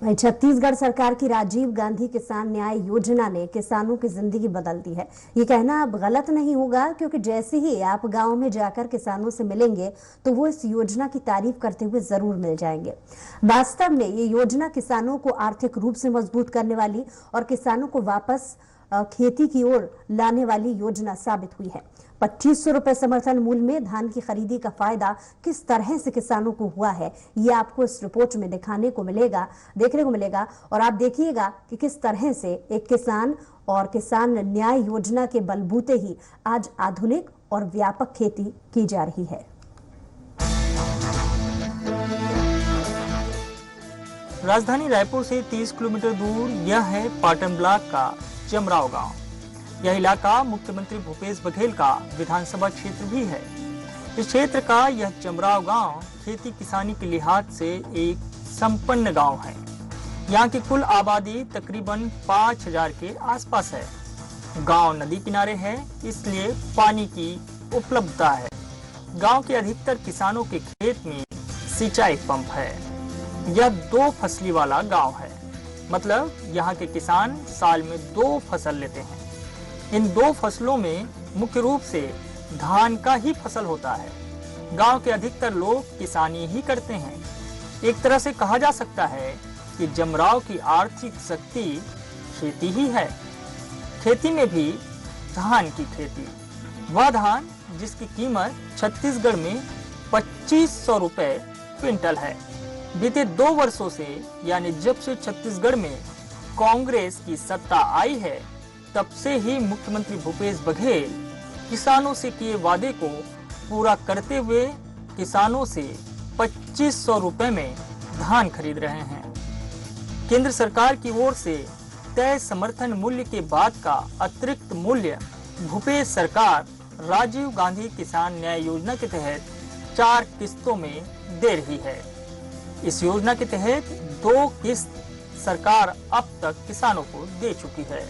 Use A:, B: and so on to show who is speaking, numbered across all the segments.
A: भाई छत्तीसगढ़ सरकार की राजीव गांधी किसान न्याय योजना ने किसानों की जिंदगी बदल दी है। ये कहना अब गलत नहीं होगा, क्योंकि जैसे ही आप गांव में जाकर किसानों से मिलेंगे तो वो इस योजना की तारीफ करते हुए जरूर मिल जाएंगे। वास्तव में ये योजना किसानों को आर्थिक रूप से मजबूत करने वाली और किसानों को वापस खेती की ओर लाने वाली योजना साबित हुई है। 2500 रुपए समर्थन मूल्य में धान की खरीदी का फायदा किस तरह से किसानों को हुआ है, ये आपको इस रिपोर्ट में देखने को मिलेगा और आप देखिएगा कि किस तरह से एक किसान और किसान न्याय योजना के बलबूते ही आज आधुनिक और व्यापक खेती की जा रही है।
B: राजधानी रायपुर से 30 किलोमीटर दूर यह है पाटन ब्लॉक का जमराव गांव। यह इलाका मुख्यमंत्री भूपेश बघेल का विधानसभा क्षेत्र भी है। इस क्षेत्र का यह जमराव गांव खेती किसानी के लिहाज से एक संपन्न गांव है। यहाँ की कुल आबादी तकरीबन 5000 के आसपास है। गांव नदी किनारे है, इसलिए पानी की उपलब्धता है। गांव के अधिकतर किसानों के खेत में सिंचाई पंप है। यह 2 फसली वाला गांव है, मतलब यहाँ के किसान साल में 2 फसल लेते हैं। इन 2 फसलों में मुख्य रूप से धान का ही फसल होता है। गांव के अधिकतर लोग किसानी ही करते हैं। एक तरह से कहा जा सकता है कि जमराव की आर्थिक शक्ति खेती ही है। खेती में भी धान की खेती, वह धान जिसकी कीमत छत्तीसगढ़ में 2500 रुपए क्विंटल है। बीते 2 वर्षों से, यानी जब से छत्तीसगढ़ में कांग्रेस की सत्ता आई है, तब से ही मुख्यमंत्री भूपेश बघेल किसानों से किए वादे को पूरा करते हुए किसानों से 2500 रुपए में धान खरीद रहे हैं। केंद्र सरकार की ओर से तय समर्थन मूल्य के बाद का अतिरिक्त मूल्य भूपेश सरकार राजीव गांधी किसान न्याय योजना के तहत 4 किस्तों में दे रही है। इस योजना के तहत 2 किस्त सरकार अब तक किसानों को दे चुकी है।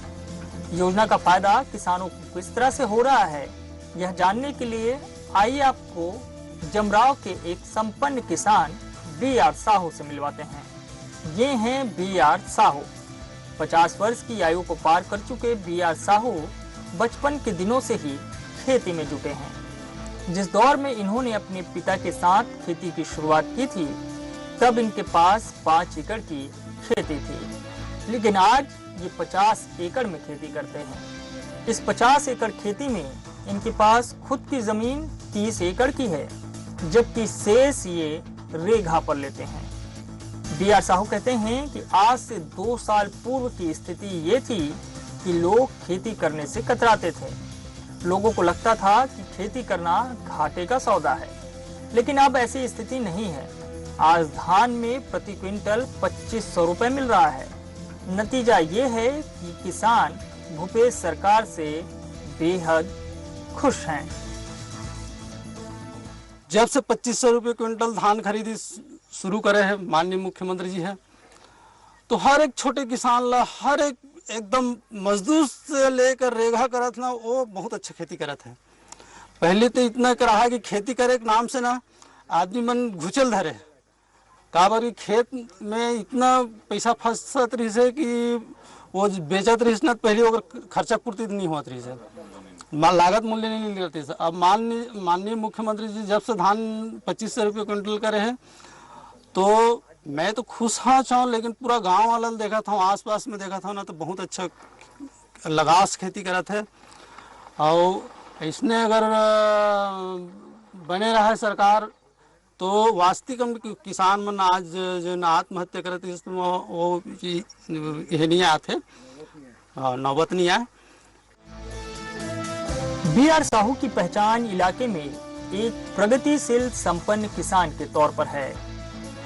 B: योजना का फायदा किसानों को किस तरह से हो रहा है, यह जानने के लिए आइए आपको जमराव के एक संपन्न किसान बी.आर. साहू से मिलवाते हैं। ये हैं बी.आर. साहू। 50 वर्ष की आयु को पार कर चुके बी.आर. साहू बचपन के दिनों से ही खेती में जुटे हैं। जिस दौर में इन्होंने अपने पिता के साथ खेती की शुरुआत की थी, तब इनके पास 5 एकड़ की खेती थी, लेकिन आज ये 50 एकड़ में खेती करते हैं। इस 50 एकड़ खेती में इनके पास खुद की जमीन 30 एकड़ की है, जबकि शेष ये रेघा पर लेते हैं। बी.आर. साहू कहते हैं कि आज से 2 साल पूर्व की स्थिति ये थी कि लोग खेती करने से कतराते थे। लोगों को लगता था कि खेती करना घाटे का सौदा है, लेकिन अब ऐसी स्थिति नहीं है। आज धान में प्रति क्विंटल 2500 रुपए मिल रहा है। नतीजा ये है कि किसान भूपेश सरकार से बेहद खुश हैं।
C: जब से 2500 रुपये क्विंटल धान खरीदी शुरू करे हैं माननीय मुख्यमंत्री जी हैं, तो हर एक छोटे किसान ला, हर एक एकदम मजदूर से लेकर रेघा करत ना, वो बहुत अच्छा खेती करत है। पहले तो इतना करा है कि खेती करे के नाम से ना आदमी मन घुचल धरे, काबर की खेत में इतना पैसा फंसत रही से कि वो बेचत रही ना, पहले ओकर खर्चा पूर्ति नहीं होत रही से, लागत मूल्य नहीं मिलती से। अब माननीय मुख्यमंत्री जी जब से धान 2500 रुपये क्विंटल करे हैं, तो मैं तो खुश हाँ चाहूँ, लेकिन पूरा गांव वाला देखा था, आसपास में देखा था ना, तो बहुत अच्छा लगाव से खेती करा थे। और इसने अगर बने रहा है सरकार, तो वास्तविक हम किसान मन आज जो आत्महत्या करते वो यह नहीं आते, नौबत नहीं आए।
B: बी.आर. साहू की पहचान इलाके में एक प्रगतिशील संपन्न किसान के तौर पर है।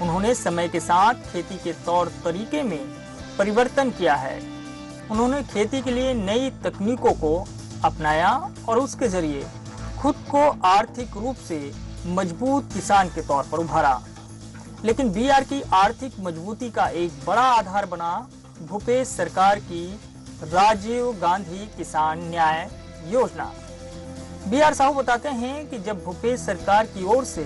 B: उन्होंने समय के साथ खेती के तौर तरीके में परिवर्तन किया है। उन्होंने खेती के लिए नई तकनीकों को अपनाया और उसके जरिए खुद को आर्थिक रूप से मजबूत किसान के तौर पर उभारा। लेकिन बी.आर. की आर्थिक मजबूती का एक बड़ा आधार बना भूपेश सरकार की राजीव गांधी किसान न्याय योजना। बी.आर. साहू बताते हैं कि जब भूपेश सरकार की ओर से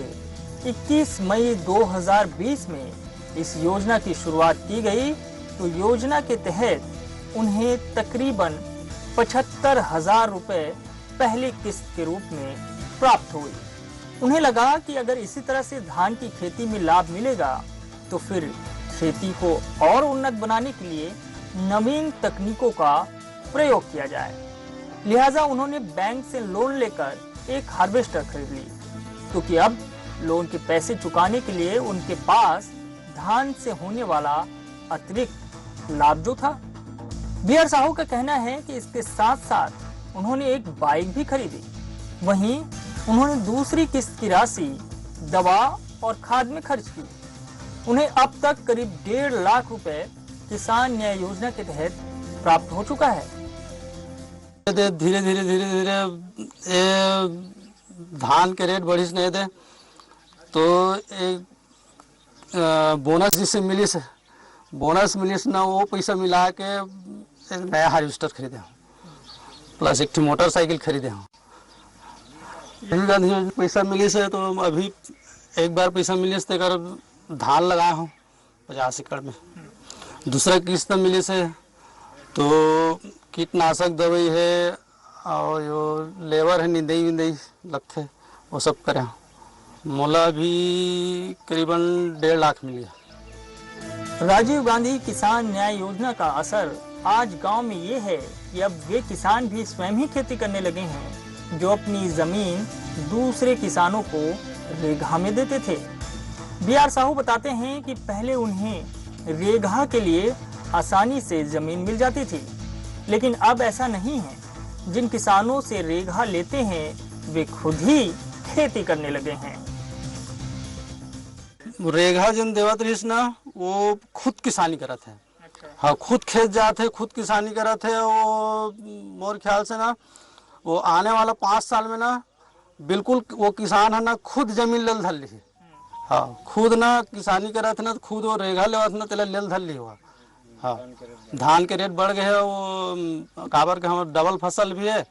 B: 21 मई 2020 में इस योजना की शुरुआत की गई तो योजना के तहत उन्हें तकरीबन 75,000 रुपए पहली किस्त के रूप में प्राप्त हुई। उन्हें लगा कि अगर इसी तरह से धान की खेती में लाभ मिलेगा तो फिर खेती को और उन्नत बनाने के लिए नवीन तकनीकों का प्रयोग किया जाए। लिहाजा उन्होंने बैंक से लोन लेकर एक हार्वेस्टर खरीद ली, क्योंकि अब लोन के पैसे चुकाने के लिए उनके पास धान से होने वाला अतिरिक्त लाभ जो था। बी.आर. साहू का कहना है कि इसके साथ साथ उन्होंने एक बाइक भी खरीदी। वहीं उन्होंने दूसरी किस्त की राशि दवा और खाद में खर्च की। उन्हें अब तक करीब 1.5 लाख रुपए किसान न्याय योजना के तहत प्राप्त हो चुका है।
C: धीरे धीरे धान के रेट बढ़िस नहीं दे तो एक बोनस जिससे मिलिस ना, वो पैसा मिला के एक नया हार्वेस्टर खरीदे हूँ, प्लस एक मोटरसाइकिल खरीदे हूँ। पैसा मिलिस है तो अभी एक बार पैसा मिलिस तो कर धान लगाया हूँ 50 एकड़ में। दूसरा किस्त मिलिस है तो कीटनाशक दवाई है और जो लेबर है निंदई विंदई लगते वो सब करे। मोला भी करीबन 1.5 लाख मिली।
B: राजीव गांधी किसान न्याय योजना का असर आज गांव में ये है कि अब वे किसान भी स्वयं ही खेती करने लगे हैं, जो अपनी जमीन दूसरे किसानों को रेगहा में देते थे। बी.आर. साहू बताते हैं कि पहले उन्हें रेगहा के लिए आसानी से जमीन मिल जाती थी, लेकिन अब ऐसा नहीं है। जिन किसानों से रेगहा लेते हैं वे खुद ही खेती करने लगे हैं।
C: रेगहा जिन देवत रहीस ना वो खुद किसानी करत है। हाँ, खुद खेत जाते, खुद किसानी करत है। वो मोर ख्याल से ना वो आने वाला 5 साल में ना बिल्कुल वो किसान है ना खुद जमीन लेल धर ली। हाँ, खुद ना किसानी करत ना खुद वो रेगहा लेवत ना तेला लेल धर ली हुआ। हाँ, धान के रेट बढ़ गए है। वो काबर के हमारे डबल फसल भी है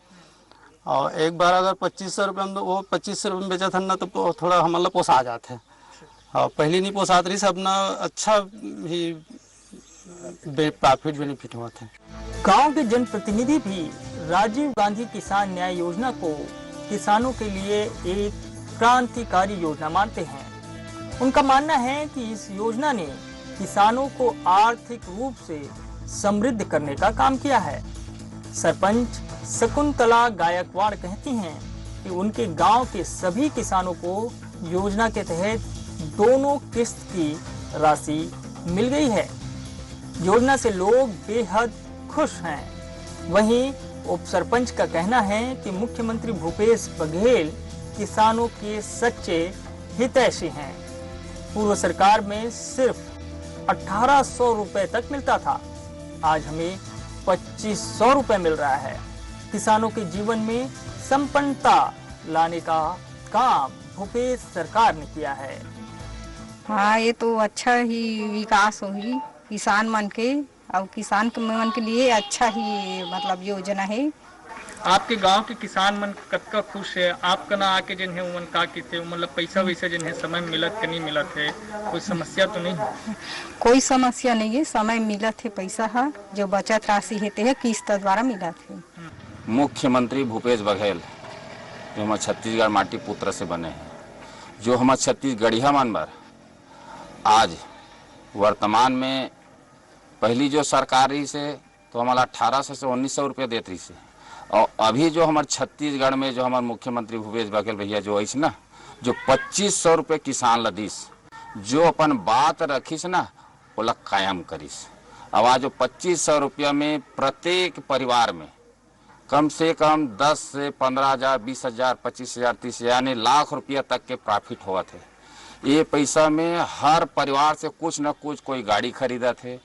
C: और एक बार अगर 2500 रुपये में वो 2500 रुपये में बेचा था ना तो थोड़ा हमारा पोसा जाते हैं। हाँ, पहले नहीं पोसात रही सब ना अच्छा ही प्रॉफिट बेनिफिट हुआ था।
B: गांव के जनप्रतिनिधि भी राजीव गांधी किसान न्याय योजना को किसानों के लिए एक क्रांतिकारी योजना मानते हैं। उनका मानना है कि इस योजना ने किसानों को आर्थिक रूप से समृद्ध करने का काम किया है। सरपंच शकुंतला गायकवाड़ कहती हैं कि उनके गांव के सभी किसानों को योजना के तहत दोनों किस्त की राशि मिल गई है। योजना से लोग बेहद खुश हैं। वहीं उप सरपंच का कहना है कि मुख्यमंत्री भूपेश बघेल किसानों के सच्चे हितैषी हैं। पूर्व सरकार में सिर्फ 1800 रुपए तक मिलता था, आज हमें 2500 रुपए मिल रहा है। किसानों के जीवन में संपन्नता लाने का काम भूपेश सरकार ने किया है।
D: हाँ, ये तो अच्छा ही विकास होगी किसान मन के और किसान के मन के लिए अच्छा ही मतलब योजना है।
B: आपके गांव के किसान मन कतका खुश है? आपका ना आके जिन है उमन का किसे मतलब पैसा वैसा जिन है समय मिलत के नहीं मिलत है, कोई समस्या तो नहीं?
D: कोई समस्या नहीं है, समय मिलत है। पैसा है जो बचत राशि है ते किस्त द्वारा मिलत है।
E: मुख्यमंत्री भूपेश बघेल जो हमारे छत्तीसगढ़ माटी पुत्र से बने हैं, जो हमारे छत्तीसगढ़िया मन बर आज वर्तमान में पहली जो सरकारी से तो हमारा 1800 से 1900 रुपया देती रही से, और अभी जो हमारे छत्तीसगढ़ में जो हमारे मुख्यमंत्री भूपेश बघेल भैया जो ऐसे ना जो 2500 रुपये किसान लदीस, जो अपन बात रखीस ना वो लग कायम करीस। अब आज जो 2500 रुपया में प्रत्येक परिवार में कम से कम 10 से 15,000, 20,000, 25,000, 30,000 यानी लाख रुपया तक के प्रॉफिट हुआ थे। ये पैसा में हर परिवार से कुछ न कुछ, कोई गाड़ी खरीदा थे,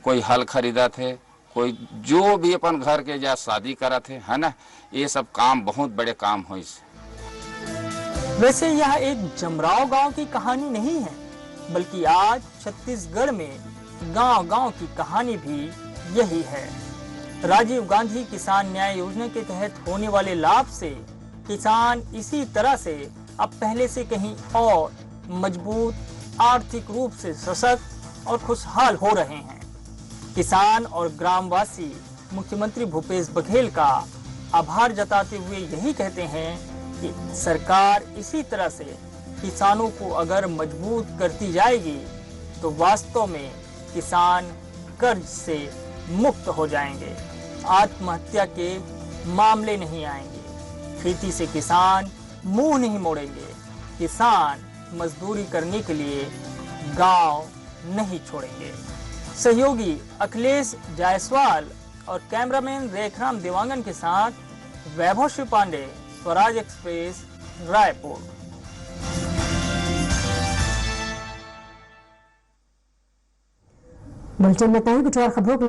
E: कोई हल खरीदा थे, कोई जो भी अपन घर के या शादी करा थे, है ना। ये सब काम बहुत बड़े काम हुए।
B: वैसे यह एक जमराव गांव की कहानी नहीं है, बल्कि आज छत्तीसगढ़ में गांव-गांव की कहानी भी यही है। राजीव गांधी किसान न्याय योजना के तहत होने वाले लाभ से किसान इसी तरह से अब पहले से कहीं और मजबूत, आर्थिक रूप से सशक्त और खुशहाल हो रहे हैं। किसान और ग्रामवासी मुख्यमंत्री भूपेश बघेल का आभार जताते हुए यही कहते हैं कि सरकार इसी तरह से किसानों को अगर मजबूत करती जाएगी तो वास्तव में किसान कर्ज से मुक्त हो जाएंगे, आत्महत्या के मामले नहीं आएंगे, खेती से किसान मुंह नहीं मोड़ेंगे, किसान मजदूरी करने के लिए गांव नहीं छोड़ेंगे। सहयोगी अखिलेश जायसवाल और कैमरामैन रेखराम देवांगन के साथ वैभव श्री पांडे, स्वराज एक्सप्रेस, रायपुर।
A: बुलेटिन में कुछ और खबरों